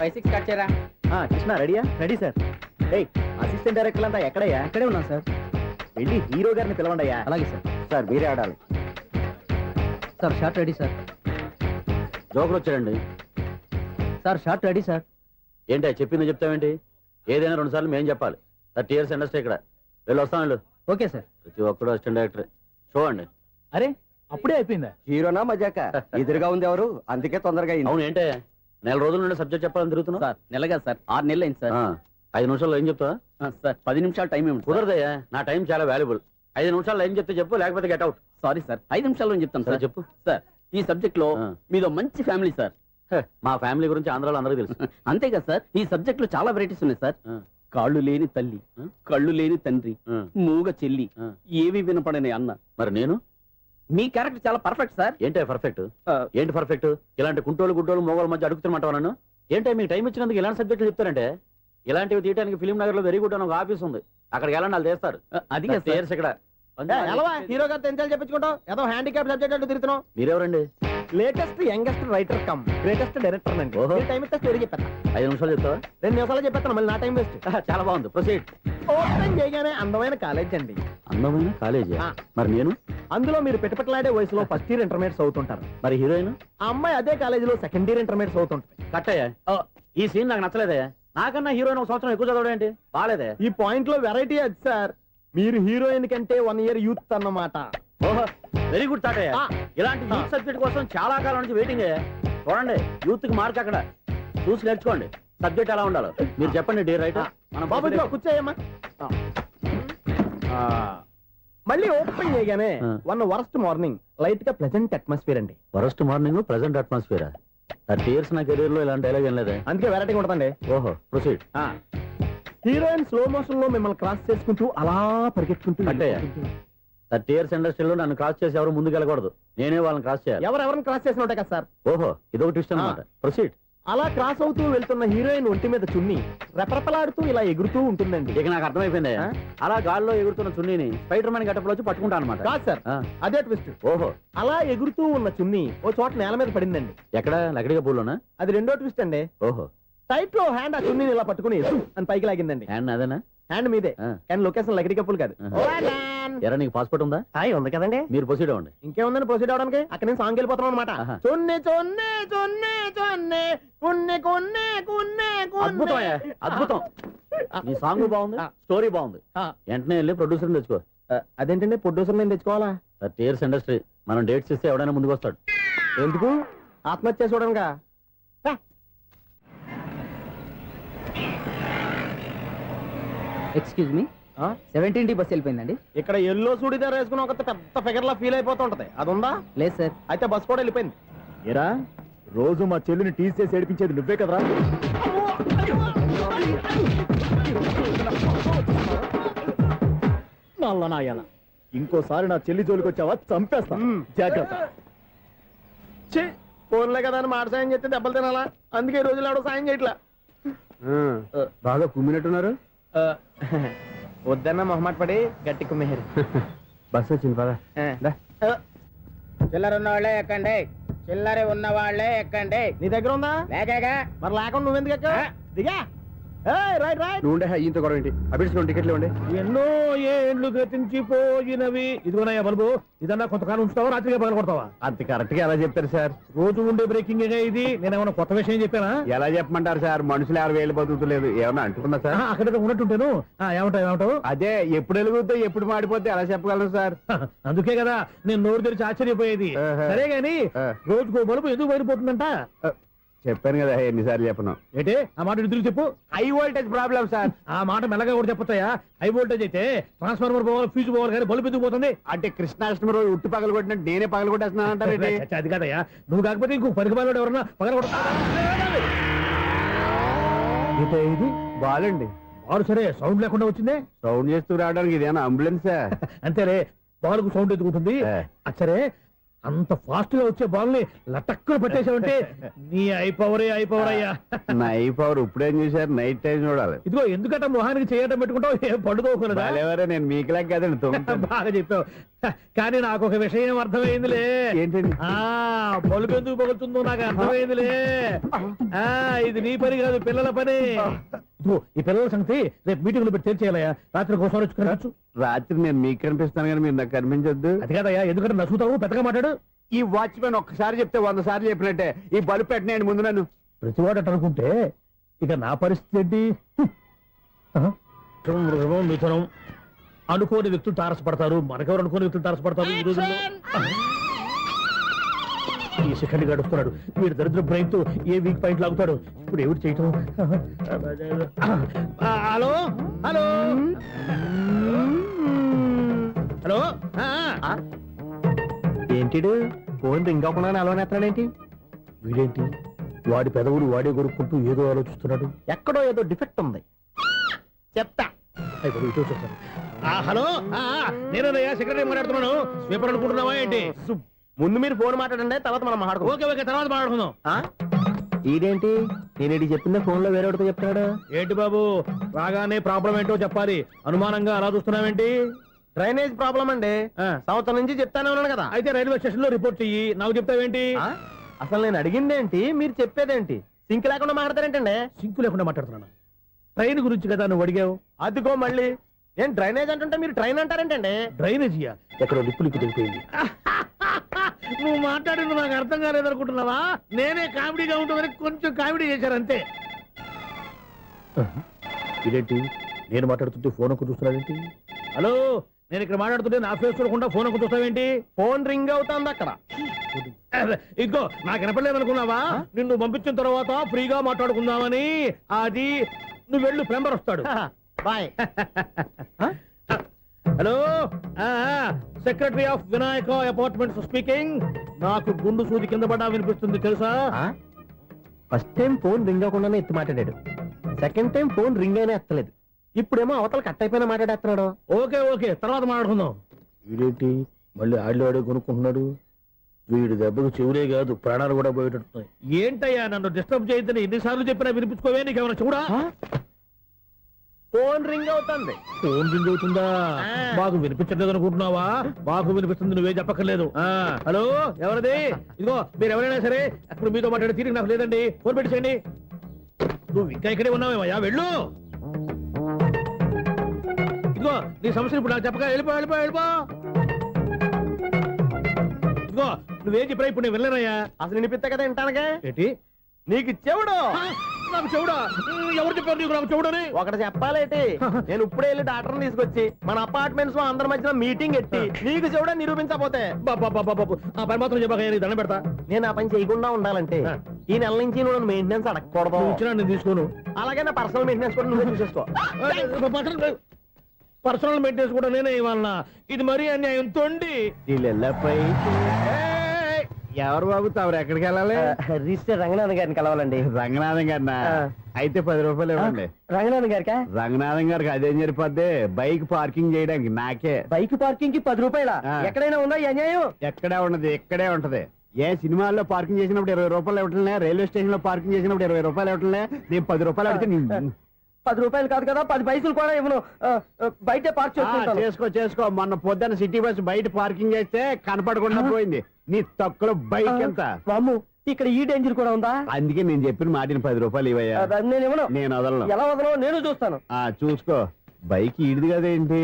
5-6 cut చేయరా. కృష్ణ రెడీయా? Ready sir. Assistant director అంతా ఎక్కడయ్యా? ఇక్కడే ఉన్నాం సార్. వెళ్ళి హీరో గారిని పిలవండి. అలాగే సార్. సార్ మీరే ఆడాలి sir. Short ready sir. Joker వచ్చాడండి సార్. Short ready sir. ఏంటి చెప్పింది చెప్తావేంటి? ఏదైనా 2 సార్లు మేము చెప్పాలి. 30 years ఇండస్ట్రీ ఇక్కడ. వెళ్ళి వస్తాం వెళ్ళు. Okay sir. ప్రతి ఒక్కడు అసిస్టెంట్ డైరెక్టర్. చూడండి. అరే అప్పుడే అయిపోయిందా? హీరోనా మజాక? ఎదురుగా ఉంది ఎవరు, అందుకే తొందరగా అయింది. అవును ఏంటే 4 రోజుల నుండి సబ్జెక్ట్ చెప్పాలని తిరుగుతున్నావు? సార్ నెలగా సార్, 6 నెలలు అయింది సార్. 5 నిమిషాల్లో ఏం చెప్తావా? సార్ 10 నిమిషాలు టైం ఏమి కుదరదయ్యా, నా టైం చాలా వాల్యుబుల్. 5 నిమిషాల్లో ఏం చెప్తే చెప్పు, లేకపోతే గెట్ అవుట్. సారీ సార్, 5 నిమిషాల్లో చెప్తాను సార్. చెప్పు సార్ ఈ సబ్జెక్ట్ లో మీదో మంచి ఫ్యామిలీ సార్. మా ఫ్యామిలీ గురించి ఆంధ్రాలో అందరూ తెలుసు. అంతే కదా సార్, ఈ సబ్జెక్ట్ లో చాలా వెరైటీస్ ఉన్నాయి సార్. కాళ్ళు లేని తల్లి, కళ్ళు లేని తండ్రి, మూగ చెల్లి, ఏవి వినపడని అన్న. మరి నేను? మీ క్యారెక్టర్ చాలా పర్ఫెక్ట్ సార్. ఏంటే పర్ఫెక్ట్? ఏంటి పర్ఫెక్ట్? ఇలాంటి కుంటోలు గుడ్డోలు మోగోళ్ళ మధ్య అడుగుతున్నమాట నన్ను. ఏంటంటే మీకు టైం ఇచ్చినందుకు ఇలాంటి సబ్జెక్టులు చెప్తారంటే, ఇలాంటివి తీయడానికి ఫిలిం నగర్ లో వెరీ గుడ్ అని ఒక ఆఫీస్ ఉంది, అక్కడికి వెళ్ళండి వాళ్ళు చేస్తారు. అది ఇక్కడ హీరో గారు తెంచాలి చెప్పించుకుంటాం, ఏదో హ్యాండిక్యాప్ సబ్జెక్ట్ అంటూ తిరుగుతున్నాం. మీరెవరండి? Latest youngest writer come greatest director అండి. టైం ఇస్తే స్టోరీ చెప్పేస్తా. 5 నిమిషాలు చెప్తావా? 2 నిమిషాలు చెప్పేస్తాను, మళ్ళీ నా టైం వేస్ట్. చాలా బాగుంది, ప్రొసీడ్. ఓపెన్ చేయగానే అందమైన కాలేజ్ అండి. అందమైన కాలేజీ? మరి నేను? అందులో మీరు పెట్టుపట్లాడే వయసులో ఫస్ట్ ఇయర్ ఇంటర్మీడియట్స్ అవుతుంటారు. మరి హీరోయిన్? ఆ అమ్మాయి అదే కాలేజీలో సెకండ్ ఇయర్ ఇంటర్మీడియట్స్ అవుతుంటారు. కట్టయ్యా, ఈ సీన్ నాకు నచ్చలేదే. నాకన్నా హీరోయిన్ 1 సంవత్సరం ఎక్కువ చదవడం ఏంటి? బాలేదే. ఈ పాయింట్ లో వెరైటీ అది సార్, మీరు హీరోయిన్ కంటే 1 year యూత్ అన్నమాట. ఓహో, వెరీ గుడ్ తాటయ్య. ఇలాంటి యూత్ సబ్జెక్ట్ కోసం చాలా కాలం నుంచి వెయిటింగ్. చూడండి, యూత్ కి మార్క్ అక్కడ చూసి నేర్చుకోండి. సబ్జెక్ట్ ఎలా ఉండాలో మీరు చెప్పండి. డే రైట్ బాబు కూర్చోయమ్మా. మళ్ళీ ఓపెన్ చేయగానే వన్ వరస్ట్ మార్నింగ్, లైట్ గా ప్లెజెంట్ అట్మాస్ఫియర్ అండి. Worst morning, present atmosphere. 30 years నా కెరీర్ లో ఇలాంటి డైలాగ్ ఏం లేదే. అందుకే వెరైటీ ఉంటుందండి. ఓహో, ప్రొసీడ్. హీరోయిన్ స్లో మోషన్ లో మిమ్మల్ని క్రాస్ చేసుకుంటూ అలా పరిగెత్తుకుంటూ అంటే 30 years ఇండస్ట్రీలో నన్ను క్రాస్ చేసి ఎవరు ముందుకు వెళ్ళకూడదు, నేనే వాళ్ళని క్రాస్ చేయాలి. ఎవరెవరిని క్రాస్ చేసిన ఉంటాయి కదా సార్. ఓహో, ఇదొక ట్విస్ట్ అన్నమాట. ప్రొసీడ్. అలా క్రాస్ అవుతూ వెళ్తున్న హీరోయిన్ ఒంటి మీద చున్ని రెపరెపలాడుతూ ఇలా ఎగురుతూ ఉంటుందండి. ఇక నాకు అర్థమైపోయింది. అలా గాల్లో ఎగురుతున్న చున్నీని స్పైడర్ మ్యాన్ గెటప్లో వచ్చి పట్టుకుంటా అనమాట. కాదు సార్, అదే ట్విస్ట్. ఓహో, అలా ఎగురుతూ ఉన్న చున్ని ఓ చోట నేల మీద పడిందండి. ఎక్కడ? లకడిగా పూల్లోనా? అది రెండో ట్విస్ట్ అండి. ఓహో, టైట్ లో హ్యాండ్ ఆ చున్నీని ఇలా పట్టుకుని అని పైకి లాగిందండి. హ్యాండ్ అదేనా? హ్యాండ్ మీదే, కానీ లొకేషన్ లకడి కప్పులు కాదు. ఎరా, నీకు పాస్పోర్ట్ ఉందా? ఉంది కదండి. మీరు ప్రొసీడ్ అవ్వండి. ఇంకేముందని ప్రొసీడ్ అవడానికి? అక్కడ నేను సాంగ్ వెళ్ళిపోతున్నాం అనమాట. చున్ని చున్ని చున్ని చున్ని కున్ని కున్ని కున్ని. అద్భుతం, అద్భుతం. నీ సాంగ్ బాగుంది, స్టోరీ బాగుంది. వెంటనే వెళ్ళి ప్రొడ్యూసర్ తెచ్చుకో. అదేంటండి ప్రొడ్యూసర్ నేను తెచ్చుకోవాలా? 30 years ఇండస్ట్రీ, మనం డేట్స్ ఇస్తే ఎవడైనా ముందుకు వస్తాడు. ఎందుకు? ఆత్మహత్య చూడనుగా. Excuse me, 17D bus వెళ్ళిపోయిందండి. ఇక్కడ ఎల్లో చూడిదార్ వేసుకుని ఒక పెద్ద ఫిగర్ లా ఫీల్ అయిపోతూ ఉంటది, అది ఉందా? లేదు సార్. అయితే బస్ కూడా వెళ్ళిపోయింది. ఏరా, రోజు మా చెల్లిని టీస్ చేసి ఏడిపించేది నువ్వే కదరా? నల్లనాయాల, ఇంకోసారి నా చెల్లి జోలికి వచ్చావా చంపేస్తా, జాగ్రత్త. ఫోన్లే కదా అని మాట సాయం చేస్తే దెబ్బలు తినాలా, అందుకే ఈ రోజులు ఎవడో సాయం చేయట్లా. బాగా కుమ్మినట్టున్నారు. వద్దన్న మొహమాట పడి గట్టి కుమ్మేరు. బస్ వచ్చింది పదా. చిల్లర ఉన్న వాళ్ళే ఎక్కండి, చిల్లర ఉన్న వాళ్ళే ఎక్కండి. నీ దగ్గర ఉందా? లేకగా. మరి లేకుండా నువ్వెందుకు ఎక్క? దిగా. Right right. నువ్వు ఇంత గొడవ ఏంటి? అభిడిచిన టికెట్లు ఇవ్వండి. ఎన్నో ఏండ్లు గతించిపోయినవి. ఇదిగోనయ్యా బల్బు, ఇదన్నా కొంతకాలం ఉంచుతావా, రాత్రిగా పగల కొడతావా? అంత కరెక్ట్ గా ఎలా చెప్తారు సార్? రోజు ఉండే బ్రేకింగ్ ఇది. నేనేమన్నా కొత్త విషయం చెప్పానా? ఎలా చెప్పమంటారు సార్? మనుషులు ఎవరు వేలు బతుకుతలేదు, ఏమన్నా అంటున్నా సార్? అక్కడ ఉన్నట్టుంటాను. ఏమంటావు? అదే, ఎప్పుడు వెలుగుతో ఎప్పుడు మాడిపోతే ఎలా చెప్పగలరు సార్? అందుకే కదా నేను నోరు తెరిచి ఆశ్చర్యపోయేది. సరే గాని రోజుకో బల్బు ఎందుకు బయటపోతుందంట? చెప్పాను కదా ఎన్నిసార్లు చెప్పను. ఏంటి ఆ మాట ఇద్దరు చెప్పు. High voltage problem sir. ఆ మాట మెల్లగా కూడా చెప్పొచ్చాయా? హై వోల్టేజ్ అయితే ట్రాన్స్ఫార్మర్ పోవాలి, ఫ్యూజ్ పోవాలి, కానీ బల్బు ఎందుకు పోతుంది? అంటే కృష్ణాష్టమి రోజు ఉట్టి పగలు కొట్టినట్టు నేనే పగలు కొట్టేస్తున్నాను అంటారు. అది కాదయ్యా, నువ్వు కాకపోతే ఇంకో పనికి బాలు ఎవరన్నా పగల కొట్ట. ఇది బాలండి. బాలు సరే, సౌండ్ లేకుండా వచ్చిందే. సౌండ్ చేస్తూ రావడానికి ఇదేనా అంబులెన్సా? అంతేలే, బాలుకు సౌండ్ ఎదుగుతుంది. సరే, అంత ఫాస్ట్ గా వచ్చే బాల్ ని లటక్కున పట్టేసావంటే నీ అయిపోవరే అయ్యా. నైట్ పవర్ ఇప్పుడేం చూసారు, నైట్ టైం చూడాలి. ఇదిగో ఎందుకంటే మొహానికి చేయటం పెట్టుకుంటావు, ఏం పండుకోకున్నదా? ఎవరే నేను మీకులా కదండి. బాగా చెప్పావు. కానీ నాకు ఒక విషయం అర్థమైందిలే. ఏంటండి? బలుపు ఎందుకు పగులుతుందో నాకు అర్థమైందిలే. ఇది నీ పని కాదు, పిల్లల పని. ఇదిగో ఈ పిల్లల సంగతి రేపు మీటింగ్ లో పెట్టి తెలిసేయాలయ్యా. రాత్రి కోసం వచ్చుకోవచ్చు. రాత్రి నేను మీకు కనిపిస్తాను కానీ మీరు నాకు కనిపించొద్దు. అది కాదయ్యా, ఎందుకంటే నసుగుతావు, పెద్దగా మాట్లాడు. ఈ వాచ్మెన్ ఒక్కసారి చెప్తే 100 సార్లు చెప్పినట్టే. ఈ బల్బు పెట్టినాయండి ముందు నన్ను. ప్రతివాడట అనుకుంటే ఇక నా పరిస్థితి ఏంటి? మృగం మిథునం అనుకోని వ్యక్తులు తారసపడతారు. మనకెవరు అనుకోని వ్యక్తులు తారసపడతారు ఈ రోజుల్లో? ఈ సెకండ్ గడుస్తున్నాడు. వీడు దరిద్ర బ్రెయిన్ తో ఏ వీక్ పాయింట్ లాగుతాడు. ఇప్పుడు ఎవరు చేయటం? Hello hello hello. ఏంటిడు ఫోన్ రింగ్ అవ్వకుండా అలవనేస్తాడేంటి? వీడేంటి వాడి పెదవులు వాడే కొరుక్కుంటూ ఏదో ఆలోచిస్తున్నాడు. ఎక్కడో ఏదో డిఫెక్ట్ ఉంది. చెప్తా. హలో, నేనయ్యా సెక్రటరీ మాట్లాడుతున్నాను. స్వీపర్ అనుకుంటున్నావా ఏంటి? ముందు మీరు ఫోన్ మాట్లాడండి, తర్వాత మనం మాట్లాడుకో. ఓకే ఓకే, తర్వాత మాట్లాడుకుందాం. ఇదేంటి నేను చెప్పిందే ఫోన్ లో వేరేవాడితో చెప్తాడు ఏంటి బాబు, రాగానే ప్రాబ్లం ఏంటో చెప్పాలి. అనుమానంగా అలా చూస్తున్నావేంటి? డ్రైనేజ్ ప్రాబ్లం అండి. సంవత్సరం నుంచి చెప్తానే ఉన్నాను కదా. అయితే రైల్వే స్టేషన్ లో రిపోర్ట్ చెయ్యి. నాకు చెప్తావేంటి? అసలు నేను అడిగిందేంటి, మీరు చెప్పేదేంటి? సింక్ లేకుండా మాట్లాడతారేంటండి? సింకు లేకుండా మాట్లాడుతున్నాను. ట్రైన్ గురించి కదా నువ్వు అడిగావు. అదిగో మళ్ళీ నేను డ్రైనేజ్ అంటుంటే మీరు ట్రైన్ అంటారేంటండి? డ్రైనేజీయా? ఎక్కడో లిప్పు దిగిపోయింది. నువ్వు మాట్లాడింది నాకు అర్థం కాలేదనుకుంటున్నావా? నేనే కామెడీగా ఉంటుందని కొంచెం కామెడీ చేశారు అంతే. ఇదేంటి నేను మాట్లాడుతుంటే ఫోన్ ఒక్క చూస్తున్నావేంటి? హలో, నేను ఇక్కడ మాట్లాడుతుంటే నా ఫేస్ చూడకుండా ఫోన్ ఒక్క చూస్తావేంటి? ఫోన్ రింగ్ అవుతుంది అక్కడ. ఇంకో నాకు వినపడలేదు అనుకున్నావా? నిన్ను పంపించిన తర్వాత ఫ్రీగా మాట్లాడుకుందామని. అది నువ్వు వెళ్ళు, ప్లంబర్ వస్తాడు. Bye. Hello, secretary of Vinayaka apartments speaking. నాకు గుండు సూది కింద పడ్డా వినిపిస్తుంది తెలుసా? ఫస్ట్ టైం ఫోన్ రింగ్ అవ్వకుండానే ఎత్తి మాట్లాడాడు. సెకండ్ టైం ఫోన్ రింగ్ అయినా ఎత్తలేదు. ఇప్పుడేమో అవతల కట్ అయిపోయినా మాట్లాడేస్తున్నాడు. ఓకే ఓకే, తర్వాత మాట్లాడుకుందాం. వీడేంటి మళ్ళీ ఆడిలో ఆడే కొనుక్కుంటున్నాడు? వీడి దెబ్బకు చెవులే కాదు, ప్రాణాలు కూడా పోయేటట్టున్నాయి. ఏంటయ్యా నన్ను డిస్టర్బ్ చేయొద్దని ఎన్నిసార్లు చెప్పినా వినిపించుకోవే? నీకేమైనా చూడా? ఫోన్ రింగ్ అవుతుంది. ఫోన్ రింగ్ అవుతుందా? మాకు వినిపించట్లేదు అనుకుంటున్నావా? మాకు వినిపిస్తుంది, నువ్వే చెప్పక్కర్లేదు. హలో, ఎవరిది? ఇదిగో మీరు ఎవరైనా సరే ఇప్పుడు మీతో మాట్లాడే తీరిక నాకు లేదండి. ఫోన్ పెట్టేసేయండి. నువ్వు ఇంకా ఇక్కడే ఉన్నావేమయ్యా, వెళ్ళు. ఇదిగో నీ సమస్యలు ఇప్పుడు నాకు చెప్పక వెళ్ళిపో వెళ్ళిపో వెళ్ళిపో. ఇదిగో నువ్వేం చెప్పరా ఇప్పుడు నేను వెళ్ళానయ్యా. అసలు వినిపిస్తా కదా వింటానుగా. ఏంటి నీకు చెవుడు? నాకు చెవుడా? ఎవరు చెప్పారు నీకు నాకు చెవుడని? ఒకటి చెప్పాలేటి. నేను ఇప్పుడే వెళ్ళి డాక్టర్ని తీసుకొచ్చి మన అపార్ట్మెంట్స్ లో అందరి మధ్యన మీటింగ్ ఎట్టి నీకు చెవుడా నిరూపించకపోతే ఆ పని మాత్రం చెప్పక దండం పెడతా. నేను ఆ పని చేయకుండా ఉండాలంటే ఈ నెల నుంచి నువ్వు మెయింటెనెన్స్ అడగకూడదు. ఇచ్చినా నేను తీసుకోను. అలాగే నా పర్సనల్ మెయింటెనెన్స్ కూడా నువ్వే చూసేసుకో. పర్సనల్ మెయింటెనెన్స్ కూడా నేనే ఇవ్వాలన్నా? ఇది మరీ అన్యాయం. తొండి ఎవరు బాబు తమరు ఎక్కడికి వెళ్ళాలి? రిజిస్టర్ రంగనాథన్ గారిని కలవాలండి. రంగనాథం గారినా? అయితే 10 రూపాయలు ఇవ్వండి. రంగనాథన్ గారికా? రంగనాథం గారికి అదేం సరిపోద్ది, బైక్ పార్కింగ్ చేయడానికి. నాకే బైక్ పార్కింగ్ కి 10 రూపాయల? ఎక్కడైనా ఉందా ఈ అన్యాయం? ఎక్కడే ఉండదు, ఇక్కడే ఉంటది. ఏ సినిమాల్లో పార్కింగ్ చేసినప్పుడు 20 రూపాయలు ఇవ్వట్లే, రైల్వే స్టేషన్ లో పార్కింగ్ చేసినప్పుడు 20 రూపాయలు ఇవ్వట్లే. నేను 10 రూపాయలు అడిగితే 10 రూపాయలు కాదు కదా, 10 పైసలు కూడా ఇవ్వను. బయట పార్క్ చేసుకో చేసుకో. మొన్న పొద్దున్న సిటీ బస్ బయట పార్కింగ్ చేస్తే కనపడకుండా పోయింది. నీ తక్కువ బైక్ ఎంత? వామ్ము, ఇక్కడ ఈ డేంజర్ కూడా ఉందా? అందుకే నేను చెప్పిన మాటిని 10 రూపాయలు ఇవ్వయ్యా. నేను ఇవ్వను. నేను వదలను. ఎలా వదలను? నేను చూస్తాను. చూసుకో. బైక్ ఈడిది కదేంటి?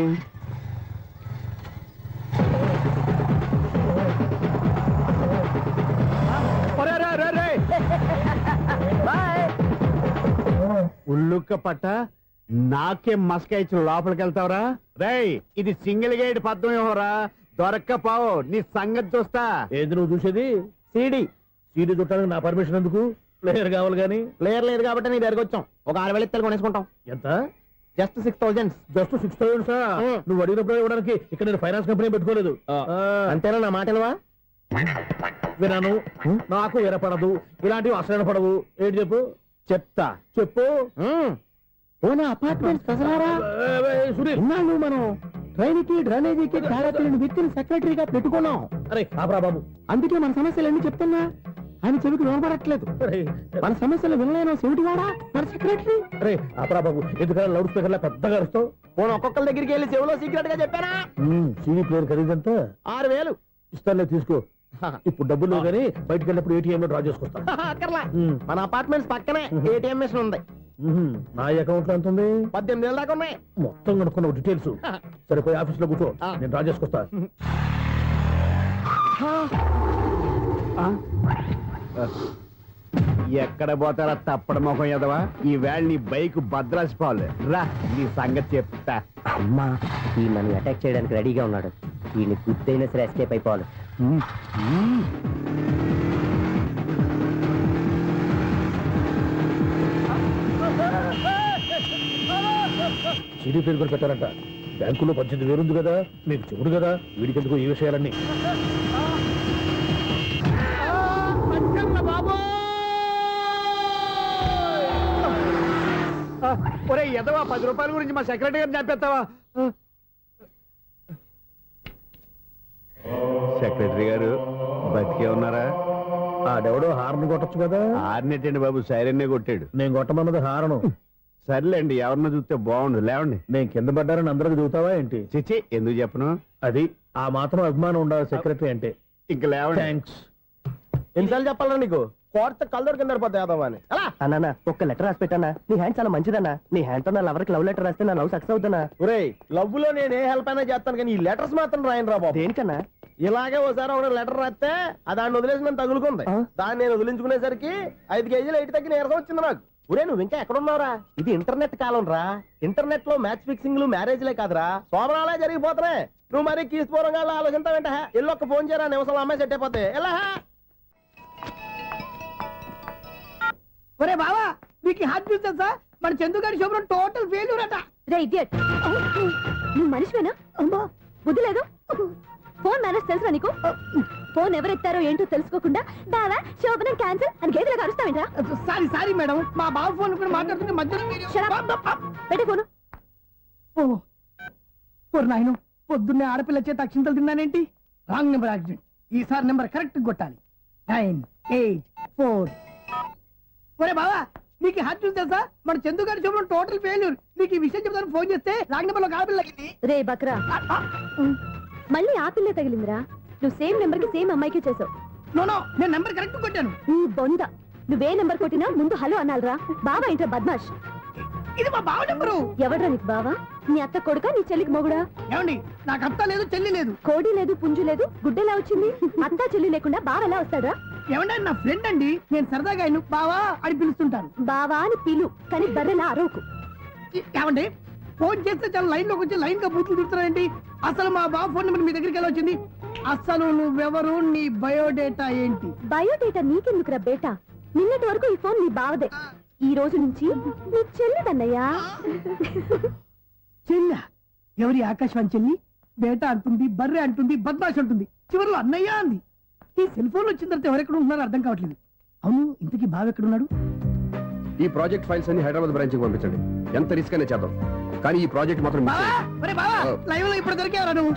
ఉల్లుక్క పట్ట నాకే మస్క ఇచ్చి లోపలికి వెళ్తావరా? రేయ్, ఇది సింగిల్ గేట్ పద్మం ఇవ్వరా? దొరక్కపోవు, నీ సంగతి చూస్తా. ఏది నువ్వు చూసేది? సీడీ. సీడీ చుట్టానికి నా పర్మిషన్ ఎందుకు? ప్లేయర్ కావాలి గానీ. ప్లేయర్ లేదు కాబట్టి నీ దగ్గరకు వచ్చాం. ఒక 6,000 ఇత్తలు కొనేసుకుంటాం. ఎంత? జస్ట్ 6,000. Just 6,000 sir? నువ్వు అడిగినప్పుడు ఇవ్వడానికి ఇక్కడ నేను ఫైనాన్స్ కంపెనీ పెట్టుకోలేదు. అంతేనా? నా మాటలువా? వినాను, నాకు వినపడదు. ఇలాంటివి అసలు వినపడవు. ఏంటి చెప్పు? చెప్తా. చెప్పు. అపార్ట్మెంట్ సునీల్, మనం ట్రైన్ కి డ్రైనేజీకి తేడా తెలియని వ్యక్తిని సెక్రటరీగా పెట్టుకున్నాం. అరే ఆపరా బాబు. అందుకే మన సమస్యలన్నీ చెప్తున్నా ఆయన చెవికి వినపడట్లేదు. అరే మన సమస్యలు వినలేను చెవిటివాడా మన సెక్రటరీ. అరే ఆపరా బాబు, ఎందుకన్నా లౌడ్ స్పీకర్ లా పెద్దగా అరుస్తావు? పోను ఒక్కొక్కరి దగ్గరికి వెళ్ళి చెవిలో సీక్రెట్ గా చెప్పానా? CD player ఖరీదంతా 6,000. ఇస్తానులే, తీసుకో. ఇప్పుడు డబ్బులు లేవు కానీ బయటకు వెళ్ళినప్పుడు ఏటీఎం లో డ్రా చేసుకొస్తా. అక్కర్లా, మన అపార్ట్మెంట్స్ పక్కనే ఏటీఎం మిషన్ ఉంది. నా అకౌంట్ లో ఎంత ఉంది? 18,000 దాకా ఉన్నాయి. మొత్తం కనుక్కున్న డీటెయిల్స్. సరే పోయి ఆఫీస్ లో కూర్చో, నేను డ్రా చేసుకొస్తా. ఎక్కడ పోతారా తప్పడ మొహం ఎదవా? ఈ వేళ నీ బైక్ భద్రాసిపోవాలి. రా నీ సంగతి చెప్తా. అమ్మా ఈ నన్ను అటాక్ చేయడానికి రెడీగా ఉన్నాడు. వీడిని గుద్దైనా సరే ఎస్కేప్ అయిపోవాలి. సీడీ ప్లేయర్ కూడా పెట్టారంట. బ్యాంకులో 18,000 ఉంది కదా, మీకు చెవుడు కదా, వీడికి ఎందుకు ఈ విషయాలన్నీ? ఒరే ఎదవా, 10 రూపాయల గురించి మా సెక్రటరీ గారిని చంపేస్తావా? సెక్రటరీ గారు బతికే ఉన్నారా? ఆడెవడో హార్న్ కొట్టచ్చు కదా. ఆరినట్టండి బాబు, సైరన్నే కొట్టాడు. నేను కొట్టమన్నది హారను. సర్లేండి, ఎవరన్నా చూస్తే బాగుండు. లేవండి. నేను కింద పడ్డారని అందరికి చూతావా ఏంటి? చిచ్చి, ఎందుకు చెప్పను? అది ఆ మాత్రం అభిమానం ఉండాలి సెక్రటరీ అంటే. ఇంక లేవండి. థ్యాంక్స్. ఎన్నిసార్లు చెప్పాలరా నీకు? కోర్త కళ్ళోడు కింద పోతాయి యాదవ్ అని. అన్నా ఒక్క లెటర్ రాసి పెట్టానా? నీ హ్యాండ్ చాలా మంచిదన్నా. నీ హ్యాండ్ తో నా లవర్కి లవ్ లెటర్ రాస్తే నా లవ్ సక్సెస్ అవుతానా? ఒరేయ్, లవ్ లో నేను ఏ హెల్ప్ అయినా చేస్తాను కానీ ఈ లెటర్స్ మాత్రం రాయను రా బాబు. దేనికన్నా? ఇలాగే ఒకసారి ఒక లెటర్ రాస్తే దాన్ని వదిలేసి నన్ను తగులుకుంది. దాన్ని నేను వదిలించుకునేసరికి 5 కేజీలు ఎయిట్ తగ్గి నీరసం వచ్చింది నాకు. ఒరే నువ్వు ఇంకా ఎక్కడున్నావురా? ఇది ఇంటర్నెట్ కాలం రా. ఇంటర్నెట్ లో మ్యాచ్ ఫిక్సింగ్లు మ్యారేజ్లే కాదురా, సోమరాలే జరిగిపోతున్నాయి. నువ్వు మరి కీస్పూరంగా ఆలోచించావంట. ఎల్లొక్క ఫోన్ చేయరా, నిమిషంలో అమ్మాయి సెట్ అయిపోతే. ఎలా? ఒరే బావా, మీకు హార్ట్ చూస్తా సార్, మన చందుగారి శుభ్రం టోటల్ ఫెయిల్యూర్ అట. రే ఇడియట్, నువ్వు మనిషివేనా? అమ్మా బుద్ధి లేదు. ఫోన్ మేనేజ్ తెలుసా నీకు? ఫోన్ ఎవరెత్తారో ఏంటో తెలుసుకోకుండా బావా శోభనం క్యాన్సిల్ అని గేదెలకు అరుస్తావేంట్రా? సారీ మేడం, మా బావ ఫోన్ కూడా మాట్లాడుతుంటే మధ్యలో Shut up. పెట్టే ఫోను. నాయను, పొద్దున్నే ఆడపిల్ల చేత అక్షింతలు తిన్నానేంటి? Wrong number accident. ఈసారి నెంబర్ కరెక్ట్ కొట్టాలి. 9, 8, 4. ఒరే బావా, నీకు హార్ట్ చూసి తెలుసా? మన చందుగారి శుభ్రం టోటల్ ఫెయిల్యూర్. నీకు ఈ విషయం చెప్తాను ఫోన్ చేస్తే రాంగ్ నెంబర్ లో ఆడపిల్ల తగ్గింది. రే బక్రా, మళ్ళీ ఆ పిల్లే తగిలిందిరా. నువ్వు సేమ్ నెంబర్ కి సేమ్ అమ్మాయికే చేసావు. నో, నేను నెంబర్ కరెక్ట్ కొట్టాను. నీ బొంద, నువ్వే నెంబర్ కొట్టినా ముందు హలో అనాలరా. బావా ఏంట్రా బద్మాష్? ఇది మా బావ నెంబరు. ఎవడ్రా నీకు బావా? నీ అత్త కొడుక, నీ చెల్లికి మొగుడా? ఏమండి, నాకు అత్త లేదు, చెల్లి లేదు. కోడి లేదు, పుంజు లేదు, గుడ్డెలా వచ్చింది? అత్త చెల్లి లేకుండా బావ ఎలా వస్తాడా? ఏమండి, నా ఫ్రెండ్ అండి. నేను సరదాగా ఆయన బావా అని పిలుస్తుంటాను. బావా అని పిలు, కానీ బర్రెలా అరవకు. ఏమండి, ఫోన్ చేస్తే చాలా లైన్ లోకి వచ్చి లైన్ గా బూతులు తిడుతున్నాయండి. అసలు మా బావ ఫోన్ నెంబర్ మీ దగ్గరికి ఎలా వచ్చింది? అసలు నువ్వెవరు, నీ బయోడేటా ఏంటి? బయోడేటా నీకెందుకురా బేటా? నిన్నటి వరకు ఈ ఫోన్ నీ బావదే. ఈ రోజు నుంచి నీ చెల్లిదన్నయ్యా. చెల్ల ఎవరి? ఆకాశవాణి చెల్లి. బేటా అంటుంది, బర్రె అంటుంది, బద్మాష్ అంటుంది, చివరిలో అన్నయ్య అంది. ఈ సెల్ ఫోన్ వచ్చిన తర్వాత ఎవరెక్కడ ఉంటున్నారో అర్థం కావట్లేదు. అవును, ఇంతకీ బావ ఎక్కడున్నాడు? ఈ ప్రాజెక్ట్ ఫైల్స్ అన్ని హైదరాబాద్ బ్రాంచ్ కి పంపించండి. ఎంత రిస్క్ అనే చేద్దాం, కానీ ఈ ప్రాజెక్ట్ మాత్రం మిస్ బావా, చేయొద్దు. ఒరే బావా, లైవ్ లో ఇప్పుడు దొరికేవరా నువ్వు?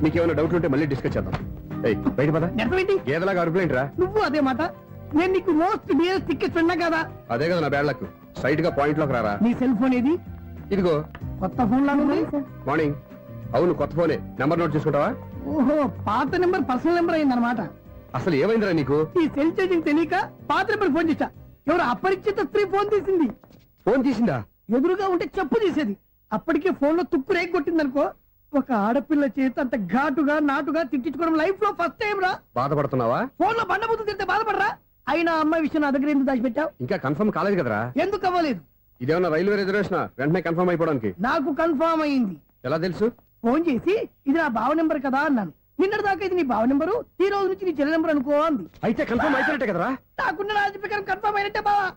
మీకు ఏమైనా డౌట్ ఉంటే మళ్ళీ డిస్కస్ చేద్దాం. ఏయ్, బయట పద. నెరవేంటి? గేదలాగా అరుపులేంట్రా? నువ్వు అదే మాట. నేను నీకు మోస్ట్ డియరెస్ట్ టికెట్ ఫ్రెండ్ కదా. అదే కదా నా బ్యాడ్ లక్. స్ట్రైట్ గా పాయింట్ లోకి రారా. నీ సెల్ ఫోన్ ఏది? ఇదిగో కొత్త ఫోన్ లాగా ఉంది. మార్నింగ్. అవును, కొత్త ఫోనే. నెంబర్ నోట్ చేసుకుంటావా? ఓహో, పాత నెంబర్ పర్సనల్ నెంబర్ అయిందన్నమాట. అసలు ఏమైందిరా నీకు? ఈ సెల్ చేసింగ్ తెలియక పాత నెంబర్ ఫోన్ చేశా. ఎవరు అపరిచిత స్త్రీ ఫోన్ తీసింది. ఫోన్ తీసిందా? ఎదురుగా ఉంటే చెప్పు తీసేది. అప్పటికే ఫోన్ లో తుక్కు రేగి కొట్టిందనుకో. ఒక ఆడపిల్ల చేత అంత ఘాటుగా నాటుగా తిట్టించుకోవడం లైఫ్ లో ఫస్ట్ టైం రా. బాధపడుతున్నావా? ఫోన్ లో బండబుద్ధి తింటే బాధపడరా? అయినా అమ్మాయి విషయం నా దగ్గర ఎందుకు దాచిపెట్టావు? ఇంకా కన్ఫర్మ్ కాలేదు కదరా. ఎందుకు అవ్వలేదు? ఇదేమన్నా రైల్వే రిజర్వేషన్? వెంటనే కన్ఫర్మ్ అయిపోవడానికి. నాకు కన్ఫర్మ్ అయింది. ఎలా తెలుసు? ఫోన్ చేసి ఇది నా బావ నెంబర్ కదా అన్నాను. నిన్నటి దాకా ఇది నీ బావ నెంబరు, ఈ రోజు నుంచి నీ చెల్లి నెంబర్ అనుకో అంది. అయితే కన్ఫర్మ్ అయిపోయినట్టే కదరా. నాకున్న రాజు ప్రకారం కన్ఫర్మ్ అయినట్టే బావా.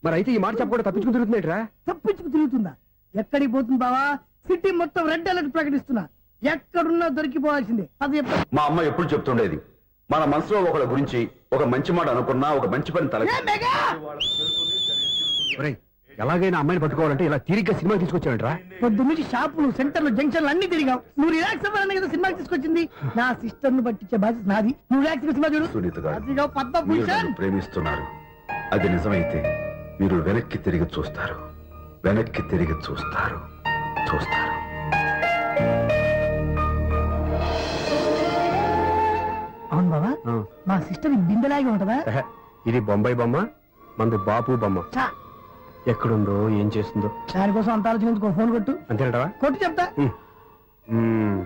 మరి అయితే ఈ మాట చెప్పకుండా తప్పించుకుని తిరుగుతున్నట్రా? తప్పించుకు తిరుగుతుందా? ఎక్కడికి పోతుంది బావా? సిటీ మొత్తం రెడ్ అలర్ట్ ప్రకటిస్తున్నా. ఎక్కడున్నా దొరికిపోవాల్సిందే. అది చెప్తా. మా అమ్మ ఎప్పుడు చెప్తుండేది, మన మనసులో ఒకళ్ళ గురించి ఒక మంచి మాట అనుకున్నా, ఒక మంచి పని తల ఏ మెగా! ఒరేయ్, ఎలాగైనా అమ్మాయిని పట్టుకోవాలంటే ఇలా తీరిగ్గా సినిమా తీసుకొచ్చాడంట్రా. పొద్దున్నుంచి షాపులు సెంటర్లు జంక్షన్లు అన్ని తిరిగావు. నువ్వు రిలాక్స్ అవ్వాలని కదా సినిమాకి తీసుకొచ్చింది. నా సిస్టర్ ను పట్టించే బాధ్యత నాది. నువ్వు రిలాక్స్ సినిమా చూడు. సునీత గారు అదిగో మీరు పద్మభూషణ్. నన్ను ప్రేమిస్తున్నారు. అది నిజమైతే మీరు వెనక్కి తిరిగి చూస్తారు. వెనక్కి తిరిగి చూస్తారు. చూస్తారు. అవును బాబా, ఆ. మా సిస్టర్ బిందెలాగే ఉంటదా? ఎహె, ఇది బొంబాయి బొమ్మ, మంది బాపు బొమ్మ. చా, ఎక్కడుందో ఏం చేస్తుందో దానికోసం అంత ఆలోచించుకో. ఫోన్ కొట్టు. అంతేనంటావా? కొట్టు చెప్తా. మ్మ్.